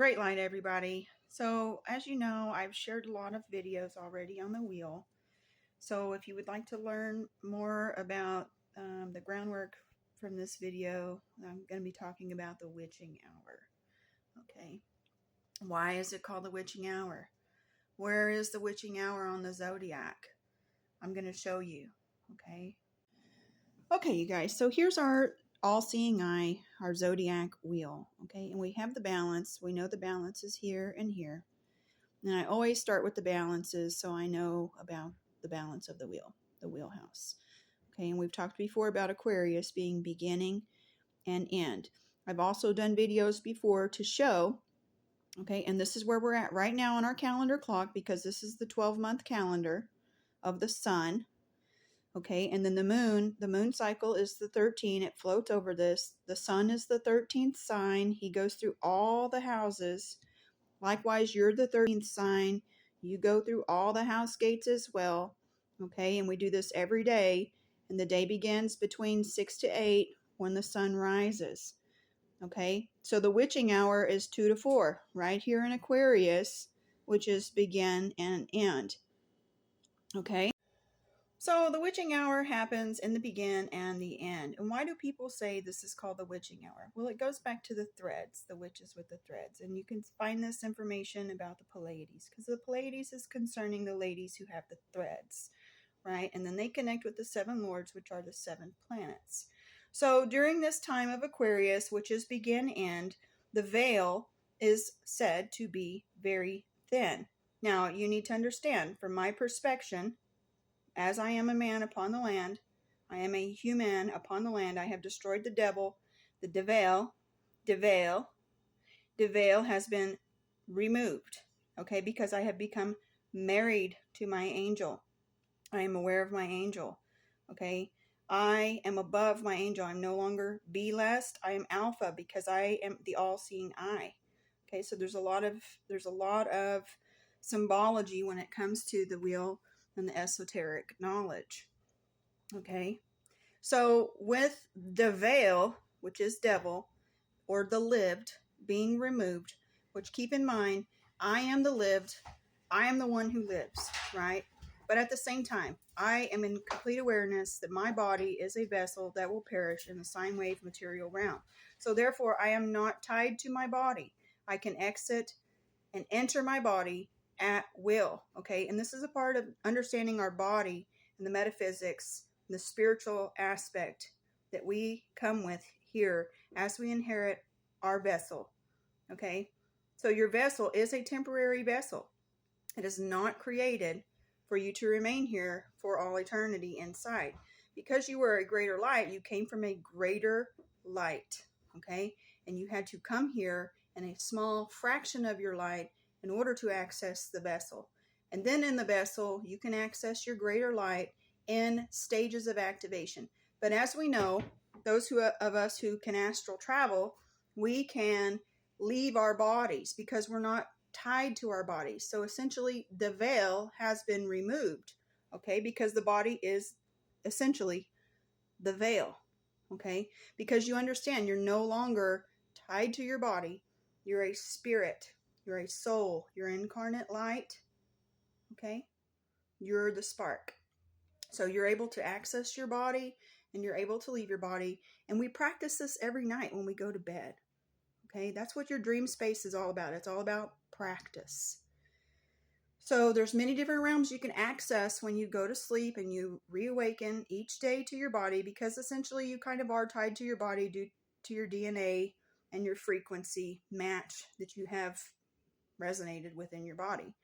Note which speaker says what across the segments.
Speaker 1: Great light, everybody. So as you know, I've shared a lot of videos already on the wheel. So if you would like to learn more about the groundwork from this video, I'm going to be talking about the witching hour. Okay. Why is it called the witching hour? Where is the witching hour on the zodiac? I'm going to show you. Okay. Okay, you guys. So here's our all-seeing eye, our zodiac wheel. Okay. And we have the balance. We know the balance is here and here. And I always start with the balances so I know about the balance of the wheel, the wheelhouse. Okay, and we've talked before about Aquarius being beginning and end. I've also done videos before to show, okay, and this is where we're at right now on our calendar clock because this is the 12-month calendar of the sun. Okay, and then the moon cycle is the 13. It floats over this. The sun is the 13th sign. He goes through all the houses. Likewise, you're the 13th sign. You go through all the house gates as well. Okay, and we do this every day. And the day begins between 6 to 8 when the sun rises. Okay, so the witching hour is 2 to 4 right here in Aquarius, which is begin and end. Okay. So the witching hour happens in the begin and the end. And why do people say this is called the witching hour? Well, it goes back to the threads, the witches with the threads. And you can find this information about the Pleiades because the Pleiades is concerning the ladies who have the threads, right? And then they connect with the seven lords, which are the seven planets. So during this time of Aquarius, which is begin end, the veil is said to be very thin. Now, you need to understand, from my perspective, as I am a man upon the land, I am a human upon the land. I have destroyed the devil. The veil has been removed, okay, because I have become married to my angel. I am aware of my angel, okay. I am above my angel. I'm no longer B lest. I am alpha because I am the all-seeing eye. Okay, so there's a lot of symbology when it comes to the wheel and the esoteric knowledge. Okay, so with the veil, which is devil, or the lived, being removed, which keep in mind, I am the lived, I am the one who lives, right? But at the same time, I am in complete awareness that my body is a vessel that will perish in the sine wave material realm. So therefore, I am not tied to my body. I can exit and enter my body at will, okay? And this is a part of understanding our body and the metaphysics, and the spiritual aspect that we come with here as we inherit our vessel, okay? So your vessel is a temporary vessel. It is not created for you to remain here for all eternity inside. Because you were a greater light, you came from a greater light, okay? And you had to come here in a small fraction of your light in order to access the vessel. And then in the vessel, you can access your greater light in stages of activation. But as we know, those of us who can astral travel, we can leave our bodies because we're not tied to our bodies. So essentially, the veil has been removed, okay, because the body is essentially the veil, okay, because you understand you're no longer tied to your body. You're a spirit, you're a soul, you're incarnate light, okay, you're the spark. So you're able to access your body and you're able to leave your body. And we practice this every night when we go to bed. Okay, that's what your dream space is all about. It's all about practice. So there's many different realms you can access when you go to sleep and you reawaken each day to your body, because essentially you kind of are tied to your body due to your DNA and your frequency match that you have resonated within your body.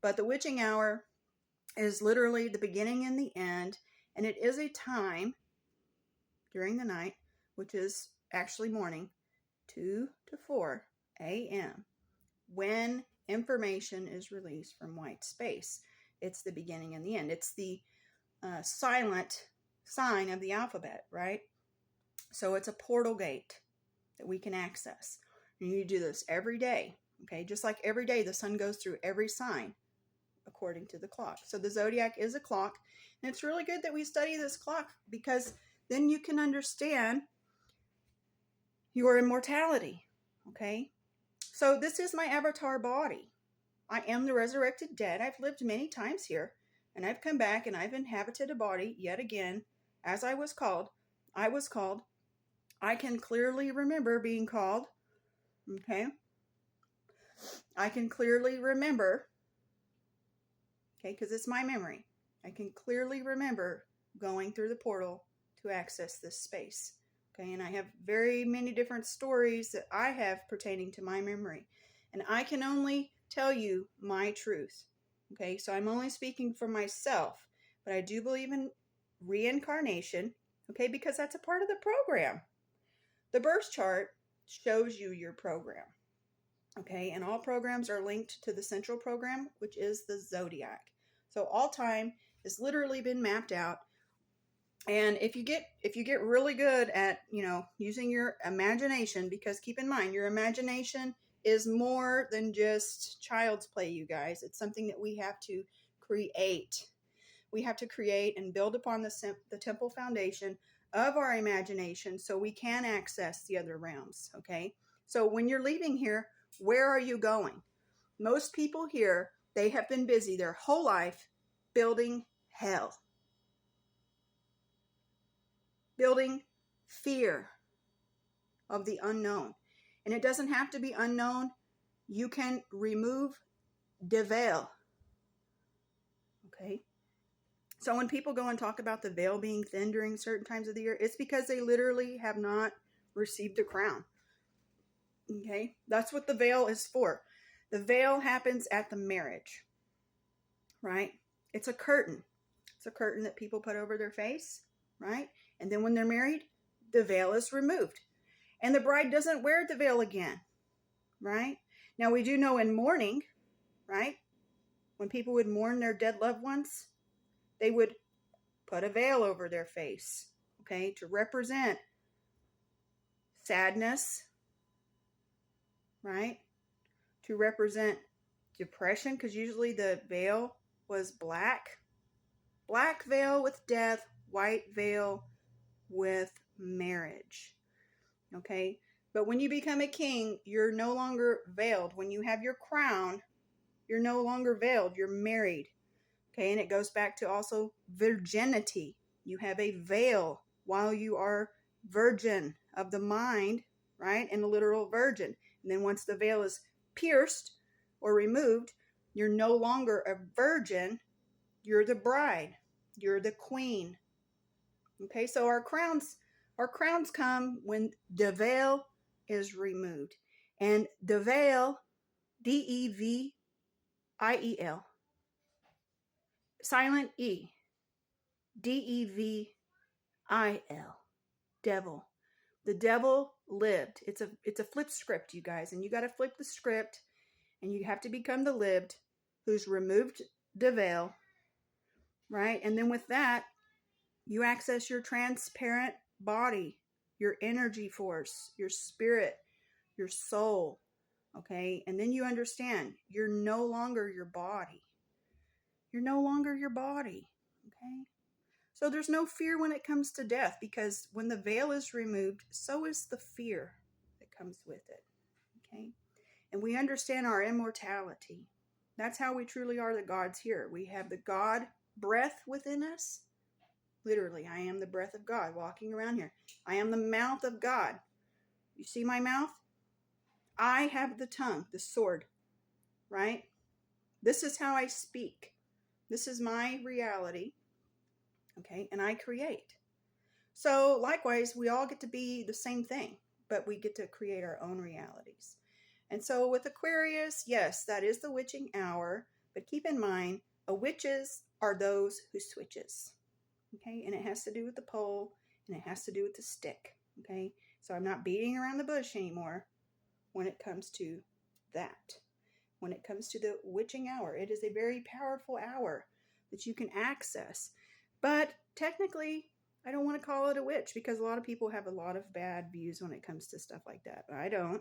Speaker 1: But the witching hour is literally the beginning and the end, and it is a time during the night, which is actually morning, 2 to 4 a.m., when information is released from white space. It's the beginning and the end. It's the silent sign of the alphabet, right? So it's a portal gate that we can access. And you do this every day, okay? Just like every day the sun goes through every sign according to the clock. So the zodiac is a clock, and it's really good that we study this clock, because then you can understand your immortality, okay? So this is my avatar body. I am the resurrected dead. I've lived many times here, and I've come back and I've inhabited a body yet again, as I was called. I was called. I can clearly remember being called. Okay. I can clearly remember. Okay, because it's my memory. I can clearly remember going through the portal to access this space. Okay, and I have very many different stories that I have pertaining to my memory. And I can only tell you my truth. Okay, so I'm only speaking for myself, but I do believe in reincarnation, okay, because that's a part of the program. The birth chart shows you your program. Okay, and all programs are linked to the central program, which is the zodiac. So all time has literally been mapped out. And if you get really good at, using your imagination, because keep in mind, your imagination is more than just child's play, you guys. It's something that we have to create. We have to create and build upon the temple foundation of our imagination so we can access the other realms, okay? So when you're leaving here, where are you going? Most people here, they have been busy their whole life building hell. Building fear of the unknown. And it doesn't have to be unknown. You can remove the veil. Okay? So when people go and talk about the veil being thin during certain times of the year, it's because they literally have not received a crown. Okay? That's what the veil is for. The veil happens at the marriage. Right? It's a curtain. It's a curtain that people put over their face. Right? And then when they're married, the veil is removed. And the bride doesn't wear the veil again. Right? Now we do know in mourning, right? When people would mourn their dead loved ones, they would put a veil over their face, okay, to represent sadness, right? To represent depression, because usually the veil was black. Black veil with death, white veil with marriage, okay? But when you become a king, you're no longer veiled. When you have your crown, you're no longer veiled. You're married. Okay, and it goes back to also virginity. You have a veil while you are virgin of the mind, right? And a literal virgin. And then once the veil is pierced or removed, you're no longer a virgin. You're the bride. You're the queen. Okay, so our crowns come when the veil is removed. And the veil, Deviel, silent E, Devil, devil. The devil lived. It's a flip script, you guys, and you got to flip the script, and you have to become the lived, who's removed the veil, right? And then with that, you access your transparent body, your energy force, your spirit, your soul, okay? And then you understand you're no longer your body. You're no longer your body, okay? So there's no fear when it comes to death, because when the veil is removed, so is the fear that comes with it, okay? And we understand our immortality. That's how we truly are the gods here. We have the God breath within us. Literally, I am the breath of God walking around here. I am the mouth of God. You see my mouth? I have the tongue, the sword, right? This is how I speak. This is my reality, okay? And I create. So likewise, we all get to be the same thing, but we get to create our own realities. And so with Aquarius, yes, that is the witching hour, but keep in mind, witches are those who switches, okay? And it has to do with the pole, and it has to do with the stick, okay? So I'm not beating around the bush anymore when it comes to that. When it comes to the witching hour, it is a very powerful hour that you can access. But technically, I don't want to call it a witch, because a lot of people have a lot of bad views when it comes to stuff like that. But I don't,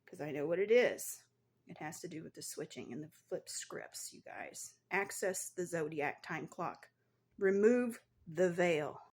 Speaker 1: because I know what it is. It has to do with the switching and the flip scripts, you guys. Access the zodiac time clock. Remove the veil.